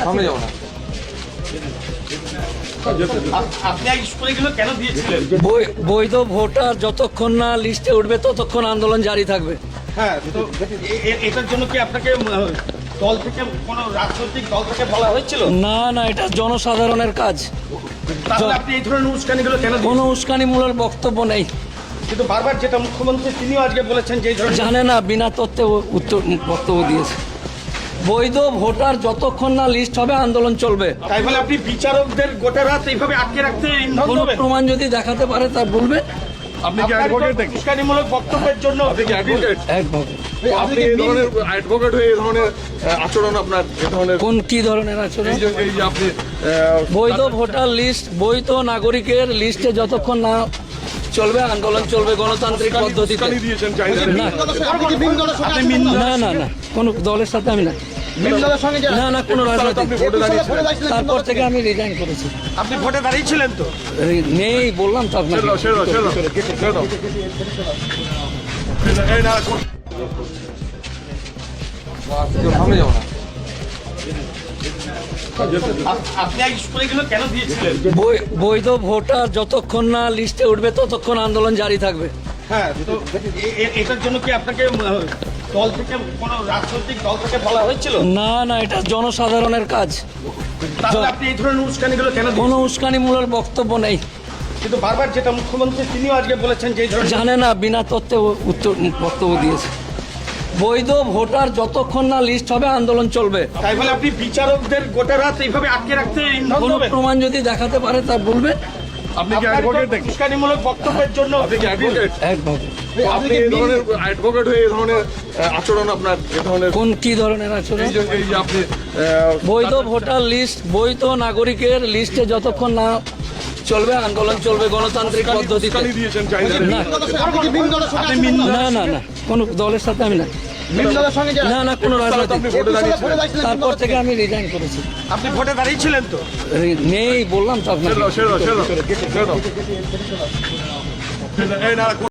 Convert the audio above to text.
সামনে যাবো না। বৈধ ভোটার যতক্ষণ না লিস্টে উঠবে ততক্ষণ আন্দোলন জারি থাকবে। হ্যাঁ, তো এটার জন্য কি আপনাকে দল থেকে কোনো রাজনৈতিক দল থেকে বলা হয়েছিল? না না, এটা জনসাধারণের কাজ। তাহলে আপনি এই ধরনের উস্কানিগুলো কেন দিচ্ছেন? কোনো উস্কানিমূলক বক্তব্য নেই। কিন্তু বারবার যেটা মুখ্যমন্ত্রী তিনিও আজকে বলেছেন যে এই ধরনের জানে না, বিনা তথ্যে উত্তর বক্তব্য দিয়েছে। বৈধ ভোটার যতক্ষণ না লিস্ট হবে আন্দোলন চলবে। তাই বলে আপনি বিচারকদের গোটা রাত এইভাবে আটকে রাখতে ইন্ধন কোনো দেবেন? প্রমাণ যদি দেখাতে পারে তা বলবে। আপনি কি অ্যাডভোকেট নাকি? উস্কানিমূলক বক্তব্যের জন্য আপনি কি অ্যাডভোকেট? একভাবে আপনি এই ধরনের অ্যাডভোকেট হয়ে এই ধরনের আচরণ আপনার এই ধরনের কি ধরনের আচরণ? এই যে আপনি বৈধ ভোটার লিস্ট, বৈধ নাগরিকের লিস্টে যতক্ষণ না চলবে আন্দোলন চলবে গণতান্ত্রিক পদ্ধতিতে। উস্কানি দিয়েছেন চাইলেন। না না না, কোনো দলের সাথে আমি না। না না, কোনো রাজনৈতিক। আপনি ভোটে দাঁড়িয়েছিলেন। তারপর থেকে আমি রিজাইন করেছি। আপনি ভোটে দাঁড়িয়েছিলেন তো? নেই বললাম তো আপনাকে। সামনে যাবো না। আপনি এই উস্কানিগুলো কেন দিয়েছিলেন? বৈধ ভোটার যতক্ষণ না লিস্টে উঠবে ততক্ষণ আন্দোলন জারি থাকবে। হ্যাঁ, তো এটার জন্য কি আপনাকে দল থেকে কোনো রাজনৈতিক দল থেকে বলা হয়েছিল? না না, এটা জনসাধারণের কাজ। তাহলে আপনি এই ধরনের উস্কানিগুলো কেন দিচ্ছেন? কোনো উস্কানিমূলক বক্তব্য নেই। কিন্তু বারবার যেটা মুখ্যমন্ত্রী তিনিও আজকে বলেছেন যে এই ধরনের জানে না, বিনা তথ্যে উত্তর বক্তব্য দিয়েছে। বৈধ ভোটার যতক্ষণ না লিস্ট হবে আন্দোলন চলবে। তাই বলে আপনি বিচারকদের গোটা রাত এইভাবে আটকে রাখতে ইন্ধন কোনো দেবেন? প্রমাণ যদি দেখাতে পারে তা বলবে। আপনি কি অ্যাডভোকেট নাকি? উস্কানিমূলক বক্তব্যের জন্য আপনি কি অ্যাডভোকেট? একভাবে আপনি এই ধরনের অ্যাডভোকেট হয়ে এই ধরনের আচরণ আপনার এই ধরনের কি ধরনের আচরণ? এই যে আপনি বৈধ ভোটার লিস্ট, বৈধ নাগরিকের লিস্টে যতক্ষণ না চলবে আন্দোলন চলবে গণতান্ত্রিক পদ্ধতিতে। উস্কানি দিয়েছেন চাইলেন। না না না না, কোনো দলের সাথে আমি না। না না, কোনো রাজনৈতিক। আপনি ভোটে দাঁড়িয়েছিলেন। তারপর থেকে আমি রিজাইন করেছি। আপনি ভোটে দাঁড়িয়েছিলেন তো? নেই বললাম তো আপনাকে। সেরা